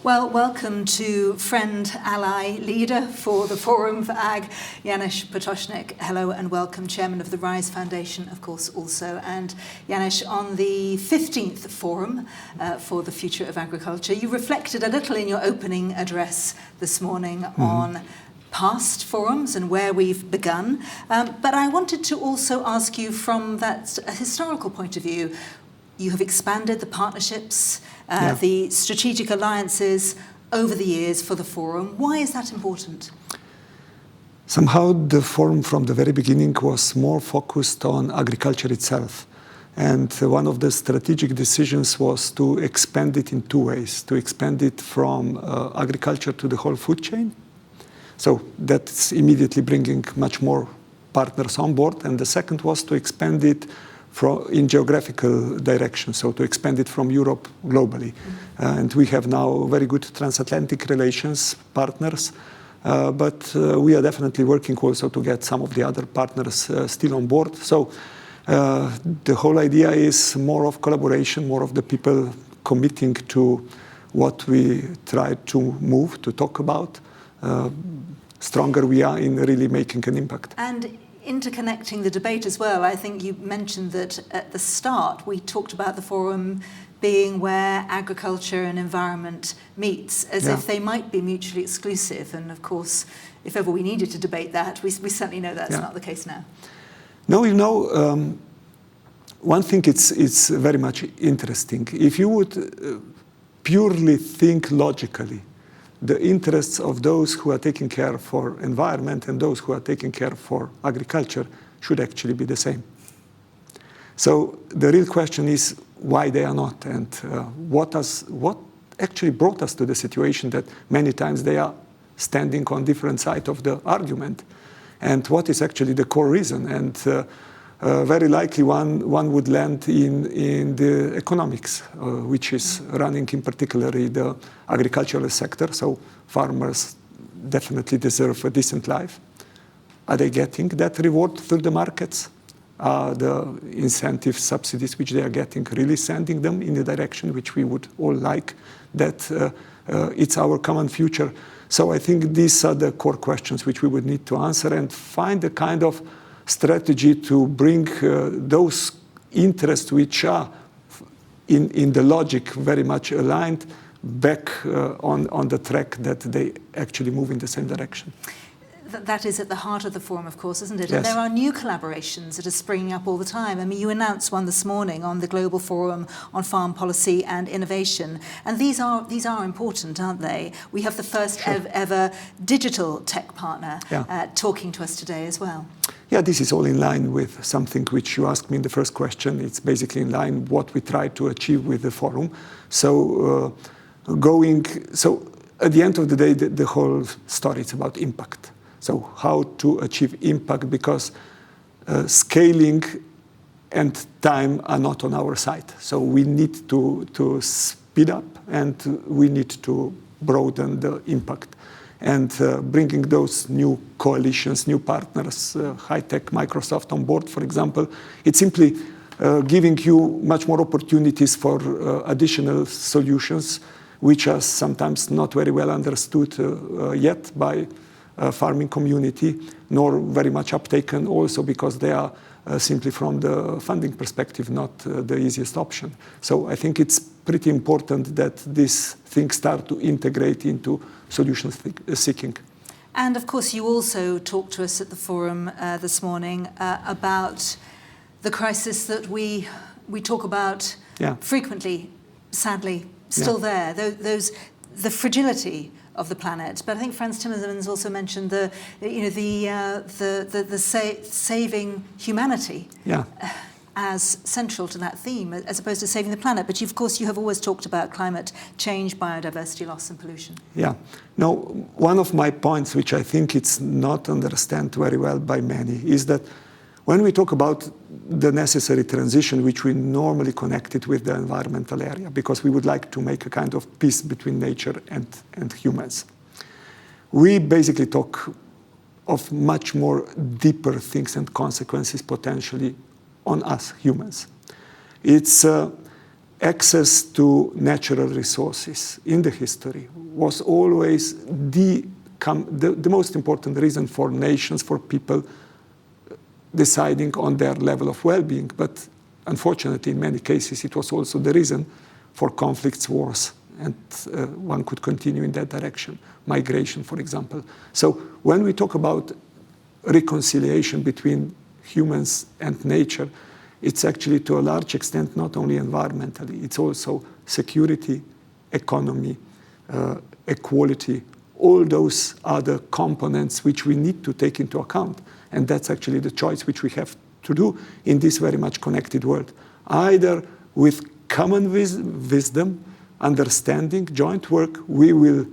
Well, welcome to friend, ally, leader for the ForumforAg, Janez Potočnik. Hello and welcome, Chairman of the RISE Foundation, of course, also. And Janez, on the 15th Forum for the Future of Agriculture, you reflected a little in your opening address this morning on past forums and where we've begun. But I wanted to also ask you from that historical point of view. You have expanded the partnerships, the strategic alliances over the years for the forum. Why is that important? Somehow the forum from the very beginning was more focused on agriculture itself. And one of the strategic decisions was to expand it in two ways. To expand it from agriculture to the whole food chain. So that's immediately bringing much more partners on board. And the second was to expand it in geographical direction, so to expand it from Europe globally. And we have now very good transatlantic relations partners, but we are definitely working also to get some of the other partners still on board. So the whole idea is more of collaboration, more of the people committing to what we try to move, to talk about. Stronger we are in really making an impact. And interconnecting the debate as well, I think you mentioned that at the start we talked about the forum being where agriculture and environment meets, as if they might be mutually exclusive. And of course, if ever we needed to debate that, we certainly know that's not the case now. No, you know, one thing it's very much interesting. If you would purely think logically, the interests of those who are taking care for environment and those who are taking care for agriculture should actually be the same. So the real question is why they are not, and what actually brought us to the situation that many times they are standing on different sides of the argument, and what is actually the core reason. And very likely one would land in the economics, which is running in particularly the agricultural sector. So farmers definitely deserve a decent life. Are they getting that reward through the markets? Are the incentive subsidies which they are getting really sending them in the direction which we would all like, that it's our common future? So I think these are the core questions which we would need to answer and find a kind of strategy to bring those interests which are in the logic very much aligned back on the track that they actually move in the same direction. That is at the heart of the forum, of course, isn't it? Yes. And there are new collaborations that are springing up all the time. I mean, you announced one this morning on the Global Forum on Farm Policy and Innovation. And these are important, aren't they? We have the first ever digital tech partner talking to us today as well. Yeah, this is all in line with something which you asked me in the first question. It's basically in line what we try to achieve with the forum. So at the end of the day, the whole story is about impact. So how to achieve impact, because scaling and time are not on our side. So we need to speed up and we need to broaden the impact. And bringing those new coalitions, new partners, high-tech Microsoft on board, for example, it's simply giving you much more opportunities for additional solutions, which are sometimes not very well understood yet by farming community, nor very much uptaken also because they are simply from the funding perspective not the easiest option. So I think it's pretty important that these things start to integrate into solution seeking. And of course you also talked to us at the forum this morning about the crisis that we talk about frequently, sadly, still there, the fragility of the planet. But I think Frans Timmermans also mentioned the saving humanity as central to that theme, as opposed to saving the planet. But of course, you have always talked about climate change, biodiversity loss, and pollution. Yeah. Now, one of my points, which I think it's not understood very well by many, is that when we talk about the necessary transition, which we normally connect it with the environmental area, because we would like to make a kind of peace between nature and humans, we basically talk of much more deeper things and consequences potentially on us humans. It's access to natural resources in the history was always the most important reason for nations, for people deciding on their level of well-being. But unfortunately, in many cases, it was also the reason for conflicts, wars, and one could continue in that direction. Migration, for example. So when we talk about reconciliation between humans and nature, it's actually to a large extent not only environmentally, it's also security, economy, equality, all those other components which we need to take into account. And that's actually the choice which we have to do in this very much connected world. Either with common wisdom, understanding, joint work, we will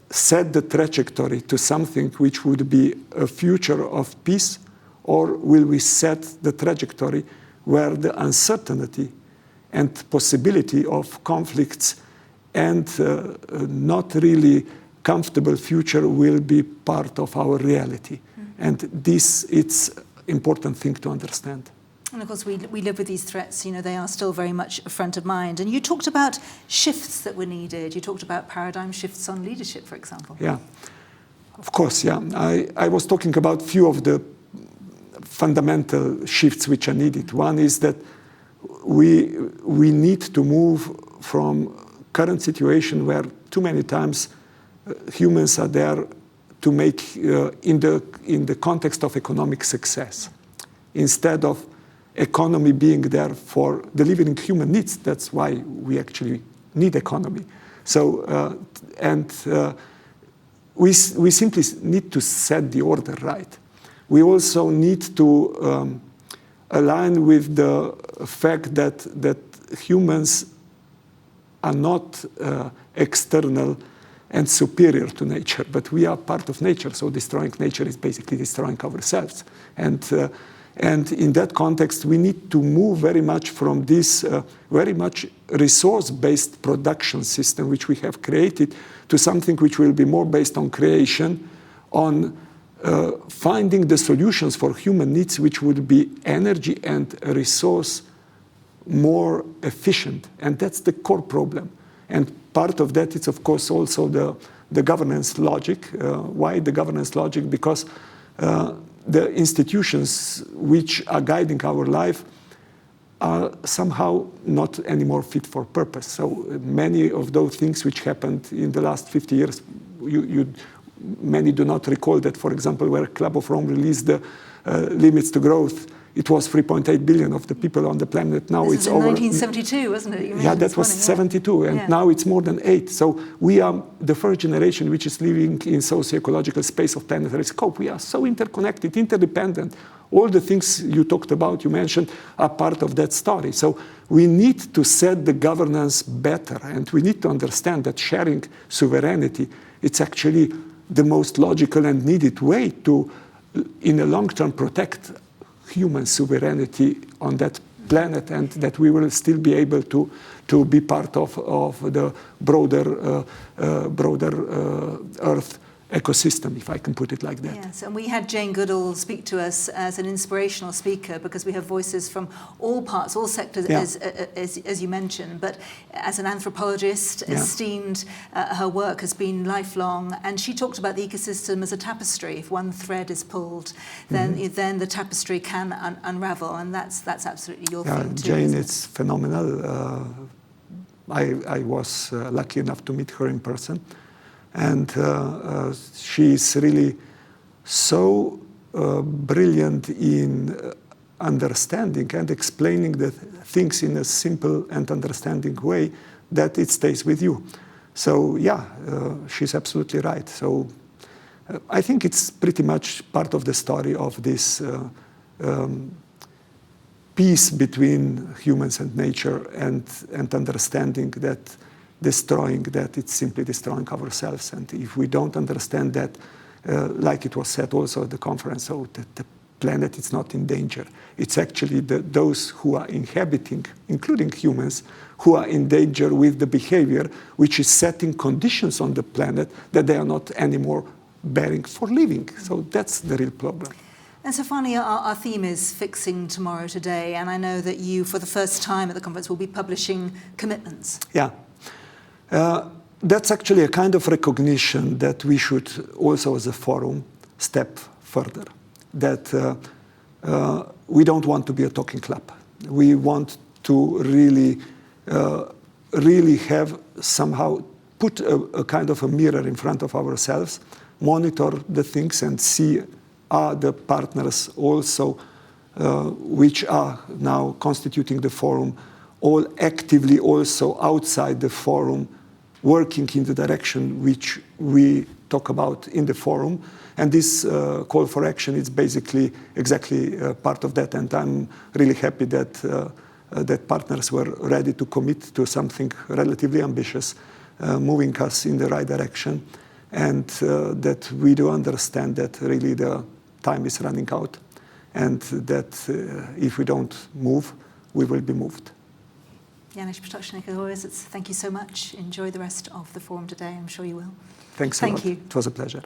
set the trajectory to something which would be a future of peace, or will we set the trajectory where the uncertainty and possibility of conflicts and not really comfortable future will be part of our reality? And this, it's important thing to understand. And of course, we live with these threats, they are still very much front of mind. And you talked about shifts that were needed. You talked about paradigm shifts on leadership, for example. Yeah, of course, yeah. I was talking about few of the fundamental shifts which are needed. One is that we need to move from current situation where too many times humans are there to make in the context of economic success, instead of economy being there for delivering human needs. That's why we actually need economy. So we simply need to set the order right. We also need to align with the fact that humans are not external and superior to nature, but we are part of nature. So destroying nature is basically destroying ourselves. And in that context, we need to move very much from this very much resource-based production system which we have created to something which will be more based on creation, on finding the solutions for human needs which would be energy and resource more efficient. And that's the core problem. And part of that is, of course, also the governance logic. Why the governance logic? Because the institutions which are guiding our life are somehow not anymore fit for purpose. So many of those things which happened in the last 50 years, many do not recall that, for example, where Club of Rome released the limits to growth, it was 3.8 billion of the people on the planet. Now this it's in over. 1972, wasn't it? Yeah, that was 72, and now it's more than 8. So we are the first generation which is living in socio-ecological space of planetary scope. We are so interconnected, interdependent. All the things you talked about, you mentioned, are part of that story. So we need to set the governance better, and we need to understand that sharing sovereignty, it's actually the most logical and needed way to, in the long term, protect human sovereignty on that planet, and that we will still be able to be part of the broader Earth ecosystem, if I can put it like that. Yes, and we had Jane Goodall speak to us as an inspirational speaker, because we have voices from all parts, all sectors, as you mentioned. But as an anthropologist, esteemed, her work has been lifelong, and she talked about the ecosystem as a tapestry. If one thread is pulled, then the tapestry can unravel, and that's absolutely your thing too. Jane, it's phenomenal. I was lucky enough to meet her in person. And she's really so brilliant in understanding and explaining the things in a simple and understanding way that it stays with you. So yeah, she's absolutely right. So I think it's pretty much part of the story of this peace between humans and nature, and understanding that destroying that, it's simply destroying ourselves. And if we don't understand that, like it was said also at the conference, so that the planet is not in danger. It's actually those who are inhabiting, including humans, who are in danger with the behavior which is setting conditions on the planet that they are not anymore bearing for living. So that's the real problem. And so finally, our theme is Fixing Tomorrow Today, and I know that you, for the first time at the conference, will be publishing commitments. Yeah. That's actually a kind of recognition that we should also, as a forum, step further. That we don't want to be a talking club. We want to really have somehow put a kind of a mirror in front of ourselves, monitor the things and see are the partners also which are now constituting the forum, all actively also outside the forum, working in the direction which we talk about in the forum. And this call for action is basically exactly part of that. And I'm really happy that that partners were ready to commit to something relatively ambitious, moving us in the right direction, and that we do understand that really the time is running out, and that if we don't move, we will be moved. Janez Potočnik, as always, thank you so much. Enjoy the rest of the forum today. I'm sure you will. Thanks a lot. Thank you. It was a pleasure.